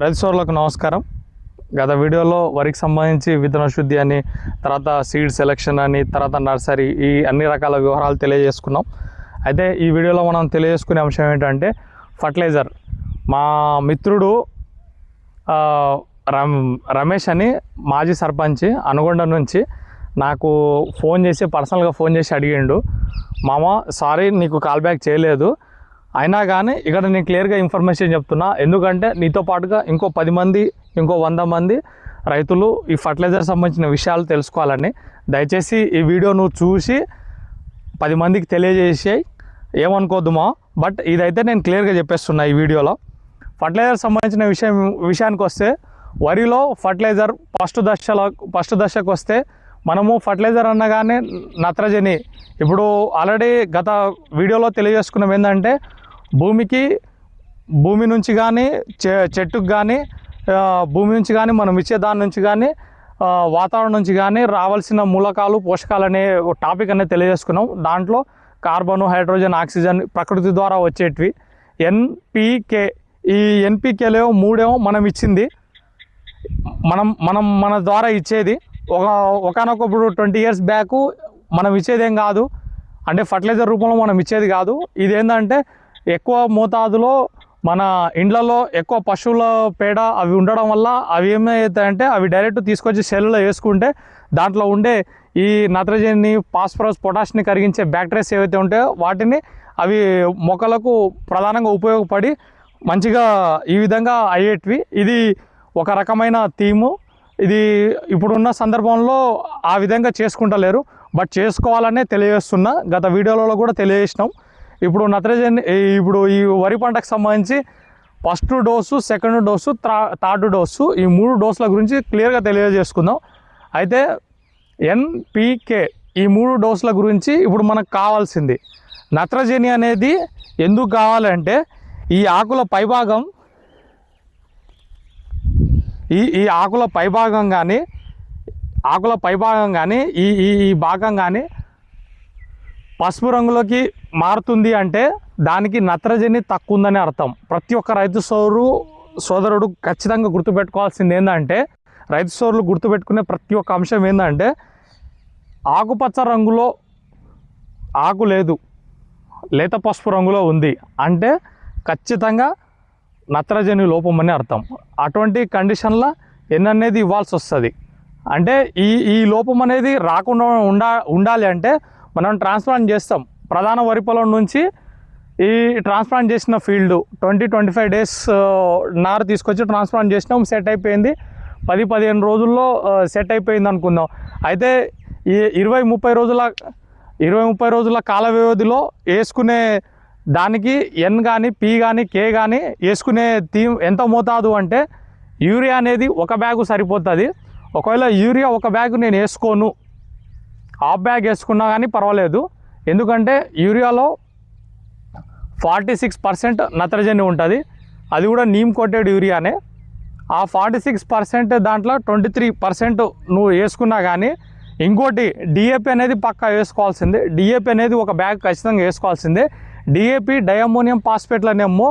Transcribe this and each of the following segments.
రైతు సోదరులకు నమస్కారం. గత వీడియోలో వరికి సంబంధించి విత్తన శుద్ధి అని, తర్వాత సీడ్ సెలెక్షన్ అని, తర్వాత నర్సరీ, ఈ అన్ని రకాల వివరాలు తెలియజేసుకున్నాం. అయితే ఈ వీడియోలో మనం తెలియజేసుకునే అంశం ఏంటంటే ఫర్టిలైజర్. మా మిత్రుడు రమేష్ అని మాజీ సర్పంచ్ అనుగొండ నుంచి నాకు పర్సనల్గా ఫోన్ చేసి అడిగిండు, మామ సారీ నీకు కాల్ బ్యాక్ చేయలేదు, అయినా కానీ ఇక్కడ నేను క్లియర్గా ఇన్ఫర్మేషన్ చెప్తున్నా. ఎందుకంటే నీతో పాటుగా ఇంకో 10 మంది, ఇంకో 100 మంది రైతులు ఈ ఫర్టిలైజర్ సంబంధించిన విషయాలు తెలుసుకోవాలని. దయచేసి ఈ వీడియో నువ్వు చూసి 10 మందికి తెలియజేసి ఏమనుకోద్దుమా. బట్ ఇదైతే నేను క్లియర్గా చెప్పేస్తున్నా ఈ వీడియోలో. ఫర్టిలైజర్ సంబంధించిన విషయానికి వస్తే, వరిలో ఫర్టిలైజర్ ఫస్ట్ దశకు వస్తే మనము ఫర్టిలైజర్ అనగానే నత్రజని. ఇప్పుడు ఆల్రెడీ గత వీడియోలో తెలియజేసుకున్నాం ఏంటంటే భూమి నుంచి కానీ చెట్టుకు కానీ భూమి నుంచి కానీ మనం ఇచ్చే దాని నుంచి కానీ వాతావరణం నుంచి కానీ రావాల్సిన మూలకాలు, పోషకాలు అనే టాపిక్ అనేది తెలియజేసుకున్నాం. దాంట్లో కార్బను, హైడ్రోజన్, ఆక్సిజన్ ప్రకృతి ద్వారా వచ్చేటివి. ఎన్పికే, ఈ ఎన్పికేలో 3 మనం ఇచ్చింది, మన ద్వారా ఇచ్చేది. ఒకనొకప్పుడు 20 years బ్యాక్ మనం ఇచ్చేదేం కాదు, అంటే ఫర్టిలైజర్ రూపంలో మనం ఇచ్చేది కాదు. ఇదేంటంటే ఎక్కువ మోతాదులో మన ఇండ్లలో ఎక్కువ పశువుల పేడ అవి ఉండడం వల్ల అవి ఏమవుతాయంటే అవి డైరెక్ట్ తీసుకొచ్చి సెల్లులో వేసుకుంటే దాంట్లో ఉండే ఈ నత్రజని, ఫాస్ఫరస్, పొటాషియంని కరిగించే బ్యాక్టీరియాస్ ఏవైతే ఉంటాయో వాటిని అవి మొక్కలకు ప్రధానంగా ఉపయోగపడి మంచిగా ఈ విధంగా అయ్యేటివి. ఇది ఒక రకమైన థీము. ఇది ఇప్పుడున్న సందర్భంలో ఆ విధంగా చేసుకుంటలేరు, బట్ చేసుకోవాలనే తెలియజేస్తున్నా. గత వీడియోలలో కూడా తెలియజేసినాం. ఇప్పుడు నత్రజని, ఇప్పుడు ఈ వరి పంటకు సంబంధించి first dose, second dose, third dose, ఈ 3 డోసుల గురించి క్లియర్గా తెలియజేసుకుందాం. అయితే ఎన్పికే, ఈ 3 డోసుల గురించి ఇప్పుడు మనకు కావాల్సింది నత్రజని అనేది ఎందుకు కావాలంటే ఈ ఆకుల పైభాగం, ఈ ఆకుల పైభాగం కానీ ఈ భాగం కానీ పసుపు రంగులోకి మారుతుంది అంటే దానికి నత్రజని తక్కువ ఉందని అర్థం. ప్రతి ఒక్క రైతు సోదరుడు ఖచ్చితంగా గుర్తుపెట్టుకోవాల్సింది ఏంటంటే, రైతు సోదరులు గుర్తుపెట్టుకునే ప్రతి ఒక్క అంశం ఏంటంటే, ఆకుపచ్చ రంగులో ఆకు లేదు, లేత పసుపు రంగులో ఉంది అంటే ఖచ్చితంగా నత్రజని లోపం అని అర్థం. అటువంటి కండిషన్లో ఎన్ననేది ఇవ్వాల్సి వస్తుంది. అంటే ఈ లోపం అనేది రాకుండా ఉండాలి అంటే మనం ట్రాన్స్ప్లాంట్ చేస్తాం. ప్రధాన వరి పొలం నుంచి ఈ ట్రాన్స్ప్లాంట్ చేసిన ఫీల్డ్ 20-25 days నారు తీసుకొచ్చి ట్రాన్స్ప్లాంట్ చేసినాం, సెట్ అయిపోయింది. 10-15 రోజుల్లో సెట్ అయిపోయింది అనుకుందాం. అయితే ఈ 20-30 రోజుల కాల వ్యవధిలో వేసుకునే దానికి ఎన్ కానీ, పి కానీ, కే కానీ వేసుకునే ఎంత మోతాదు అంటే, యూరియా అనేది 1 బ్యాగు సరిపోతుంది. ఒకవేళ యూరియా 1 బ్యాగు నేను వేసుకోను, హాఫ్ బ్యాగ్ వేసుకున్నా కానీ పర్వాలేదు. ఎందుకంటే యూరియాలో 46% నత్రజని ఉంటుంది, అది కూడా నీమ్ కోటెడ్ యూరియానే. ఆ 46% దాంట్లో 23% నువ్వు వేసుకున్నా కానీ, ఇంకోటి డిఏపి అనేది పక్కా వేసుకోవాల్సిందే. డిఏపి అనేది 1 బ్యాగ్ ఖచ్చితంగా వేసుకోవాల్సిందే. డిఏపి, డైఅమోనియం ఫాస్ఫేట్లనేమో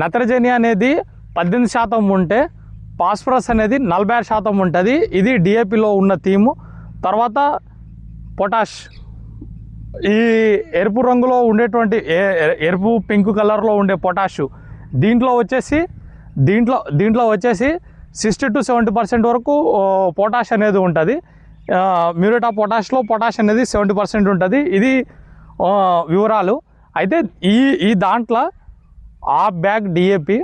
నత్రజని అనేది 18% ఉంటే ఫాస్ఫరస్ అనేది 46% ఉంటుంది. ఇది డిఏపిలో ఉన్న థీము. తర్వాత పొటాష్, ఈ ఎరుపు రంగులో ఉండేటువంటి ఎరుపు పింక్ కలర్లో ఉండే పొటాషు, దీంట్లో వచ్చేసి 60-70% వరకు పొటాష్ అనేది ఉంటుంది. మ్యూరేట్ ఆఫ్ పొటాష్లో పొటాష్ అనేది 70% ఉంటుంది. ఇది వివరాలు. అయితే ఈ దాంట్లో half bag DAP,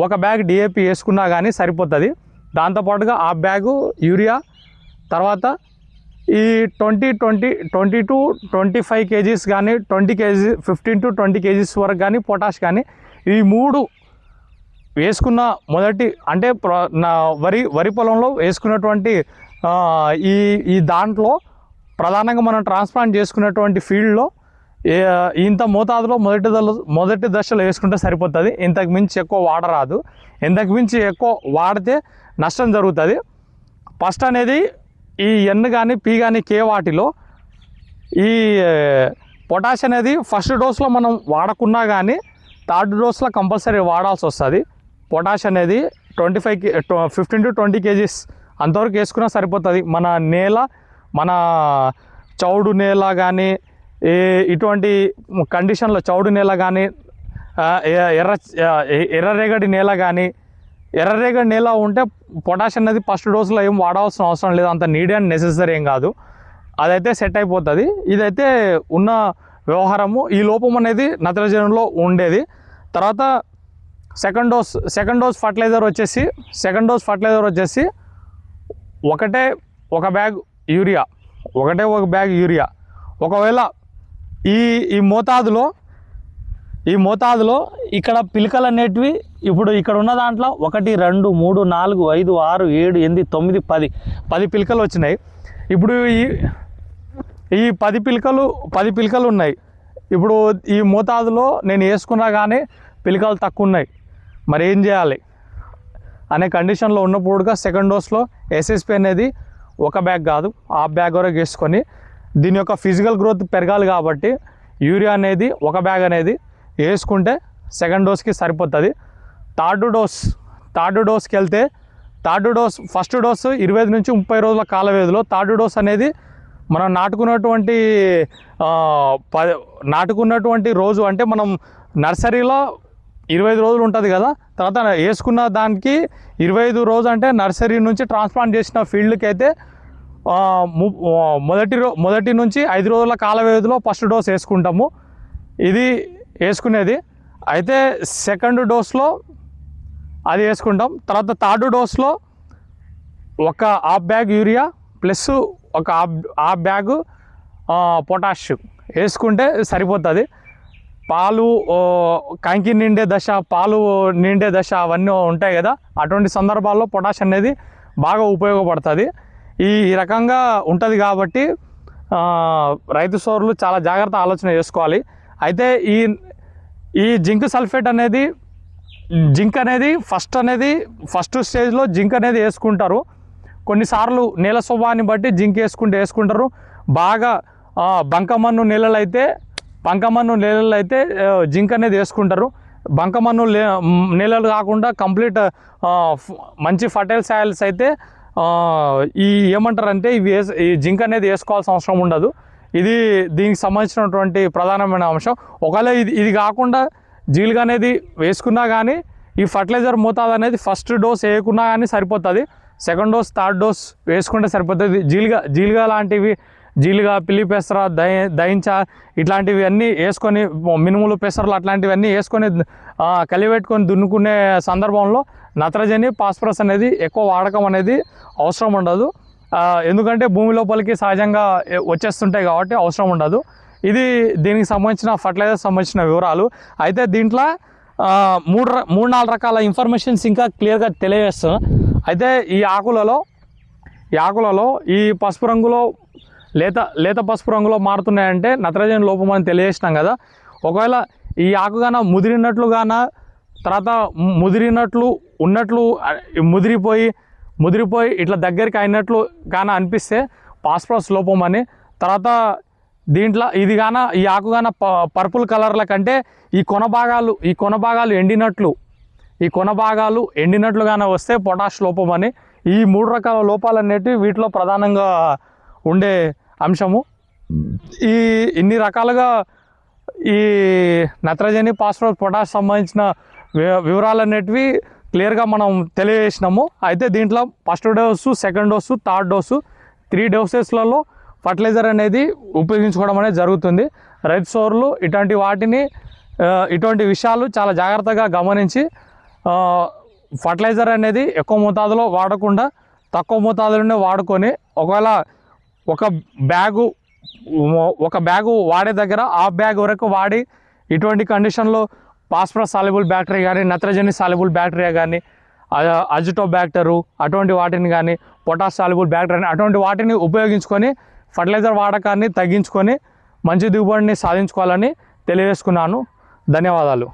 1 bag DAP వేసుకున్నా కానీ సరిపోతుంది. దాంతోపాటుగా హాఫ్ బ్యాగు యూరియా, తర్వాత ఈ 20-25 kgs కానీ 20 kg 15-20 kgs వరకు కానీ పొటాష్ కానీ, ఈ 3 వేసుకున్న అంటే వరి పొలంలో వేసుకున్నటువంటి ఈ దాంట్లో ప్రధానంగా మనం ట్రాన్స్ప్లాంట్ చేసుకున్నటువంటి ఫీల్డ్లో ఇంత మోతాదులో మొదటి దశలో వేసుకుంటే సరిపోతుంది. ఇంతకు మించి ఎక్కువ వాడరాదు. ఇంతకు మించి ఎక్కువ వాడితే నష్టం జరుగుతుంది. ఫస్ట్ అనేది ఈ ఎన్ కానీ, పి కానీ, కే వాటిలో ఈ పొటాష్ అనేది ఫస్ట్ డోస్లో మనం వాడకున్నా కానీ థర్డ్ డోస్లో కంపల్సరీ వాడాల్సి వస్తుంది. పొటాష్ అనేది 15 to 20 kgs అంతవరకు వేసుకున్నా సరిపోతుంది. మన నేల, మన చౌడు నేల కానీ ఇటువంటి కండిషన్లో చౌడు నేల కానీ ఎర్రరేగడి నేల కానీ, ఎర్రరేగడి నేల ఉంటే పొటాష్ అనేది ఫస్ట్ డోసులో ఏం వాడాల్సిన అవసరం లేదు, అంత నీడ్ అండ్ నెసెసరీ ఏం కాదు, అదైతే సెట్ అయిపోతుంది. ఇదైతే ఉన్న వ్యవహారము. ఈ లోపం అనేది నత్రజనిలో ఉండేది. తర్వాత సెకండ్ డోస్ ఫర్టిలైజర్ వచ్చేసి ఒక బ్యాగ్ యూరియా. ఒకవేళ ఈ మోతాదులో ఇక్కడ పిలకలు అనేటివి ఇప్పుడు ఇక్కడ ఉన్న దాంట్లో 1 2 3 4 5 6 7 8 9 10 పిలకలు వచ్చినాయి. ఇప్పుడు ఈ 10 పిలకలు ఉన్నాయి. ఇప్పుడు ఈ మోతాదులో నేను వేసుకున్నా కానీ పిలకలు తక్కువ ఉన్నాయి, మరి ఏం చేయాలి అనే కండిషన్లో ఉన్నప్పుడుగా సెకండ్ డోస్లో ఎస్ఎస్పి అనేది ఒక బ్యాగ్ కాదు, హాఫ్ బ్యాగ్ వరకు వేసుకొని, దీని యొక్క ఫిజికల్ గ్రోత్ పెరగాలి కాబట్టి యూరియా అనేది ఒక బ్యాగ్ అనేది వేసుకుంటే సెకండ్ డోస్కి సరిపోతుంది. థర్డ్ డోస్కి వెళ్తే ఫస్ట్ డోస్ 25 నుంచి 30 రోజుల కాల వ్యవధిలో, థర్డ్ డోస్ అనేది మనం నాటుకున్నటువంటి రోజు, అంటే మనం నర్సరీలో 25 రోజులు ఉంటుంది కదా, తర్వాత వేసుకున్న దానికి 25 రోజు అంటే నర్సరీ నుంచి ట్రాన్స్ప్లాంట్ చేసిన ఫీల్డ్కి అయితే మొదటి నుంచి 5 రోజుల కాల వ్యవధిలో ఫస్ట్ డోస్ వేసుకుంటాము. ఇది వేసుకునేది. అయితే సెకండ్ డోస్లో అది వేసుకుంటాం. తర్వాత థర్డ్ డోస్లో ఒక హాఫ్ బ్యాగ్ యూరియా ప్లస్ ఒక హాఫ్ బ్యాగు పొటాష్ వేసుకుంటే సరిపోతుంది. కంకి నిండే దశ అవన్నీ ఉంటాయి కదా, అటువంటి సందర్భాల్లో పొటాష్ అనేది బాగా ఉపయోగపడుతుంది. ఈ రకంగా ఉంటుంది కాబట్టి రైతు సోదరులు చాలా జాగ్రత్త ఆలోచన చేసుకోవాలి. అయితే ఈ జింక్ అనేది ఫస్ట్ స్టేజ్లో జింక్ అనేది వేసుకుంటారు. కొన్నిసార్లు నేల స్వభావాన్ని బట్టి జింక్ వేసుకుంటారు. బాగా బంకమన్ను నేలలు అయితే జింక్ అనేది వేసుకుంటారు. బంకమన్ను నేలలు కాకుండా కంప్లీట్ మంచి ఫర్టైల్ సాయిల్స్ అయితే ఏమంటారంటే ఈ జింక్ అనేది వేసుకోవాల్సిన అవసరం ఉండదు. ఇది దీనికి సంబంధించినటువంటి ప్రధానమైన అంశం. ఒకవేళ ఇది కాకుండా జీలుగా అనేది వేసుకున్నా కానీ ఈ ఫర్టిలైజర్ మోతాదు అనేది ఫస్ట్ డోస్ వేయకున్నా కానీ సరిపోతుంది. సెకండ్ డోస్, థర్డ్ డోస్ వేసుకుంటే సరిపోతుంది. జీలుగా లాంటివి, పిల్లి పెసర, దయించ ఇట్లాంటివి అన్నీ వేసుకొని, మినుములు, పెసరలు అట్లాంటివన్నీ వేసుకొని కలిపెట్టుకొని దున్నుకునే సందర్భంలో నత్రజని, ఫాస్ఫరస్ అనేది ఎక్కువ వాడకం అనేది అవసరం ఉండదు. ఎందుకంటే భూమి లోపలికి సహజంగా వచ్చేస్తుంటాయి కాబట్టి అవసరం ఉండదు. ఇది దీనికి సంబంధించిన ఫర్టిలైజర్ సంబంధించిన వివరాలు. అయితే దీంట్లో 3-4 రకాల ఇన్ఫర్మేషన్స్ ఇంకా క్లియర్గా తెలియజేస్తాను. అయితే ఈ ఆకులలో ఈ పసుపు రంగులో లేత పసుపు రంగులో మారుతున్నాయంటే నత్రజని లోపం అని తెలియజేసినాం కదా. ఒకవేళ ఈ ఆకుగాన తర్వాత ముదిరిపోయి ఇట్లా దగ్గరికి అయినట్లు గాన అనిపిస్తే ఫాస్ఫరస్ లోపం అని. తర్వాత దీంట్లో ఈ ఆకుగాన పర్పుల్ కలర్ల కంటే ఈ కొన భాగాలు ఎండినట్లుగానే వస్తే పొటాష్ లోపం అని. ఈ 3 రకాల లోపాలు అనేటివి వీటిలో ప్రధానంగా ఉండే అంశము. ఇన్ని రకాలుగా ఈ నత్రజని, ఫాస్ఫరస్, పొటాష్ సంబంధించిన వివరాలు అనేటివి క్లియర్గా మనం తెలియజేసినాము. అయితే దీంట్లో first dose, second dose, third dose 3 డోసెస్లలో ఫర్టిలైజర్ అనేది ఉపయోగించుకోవడం అనేది జరుగుతుంది. రైతు సోదరులు ఇటువంటి విషయాలు చాలా జాగ్రత్తగా గమనించి ఫర్టిలైజర్ అనేది ఎక్కువ మోతాదులో వాడకుండా తక్కువ మోతాదులోనే వాడుకొని, ఒకవేళ ఒక బ్యాగు వాడే దగ్గర హాఫ్ బ్యాగ్ వరకు వాడి ఇటువంటి కండిషన్లో ఫాస్ఫరస్ సాల్యుబుల్ బ్యాక్టీరియా కానీ, నత్రజని సాల్యుబుల్ బ్యాక్టీరియా కానీ, అజిటోబ్యాక్టరు అటువంటి వాటిని కానీ, పొటాష్ సాల్యుబుల్ బ్యాక్టీరియా అటువంటి వాటిని ఉపయోగించుకొని ఫర్టిలైజర్ వాడకాన్ని తగ్గించుకొని మంచి దిగుబడిని సాధించుకోవాలని తెలియజేసుకున్నాను. ధన్యవాదాలు.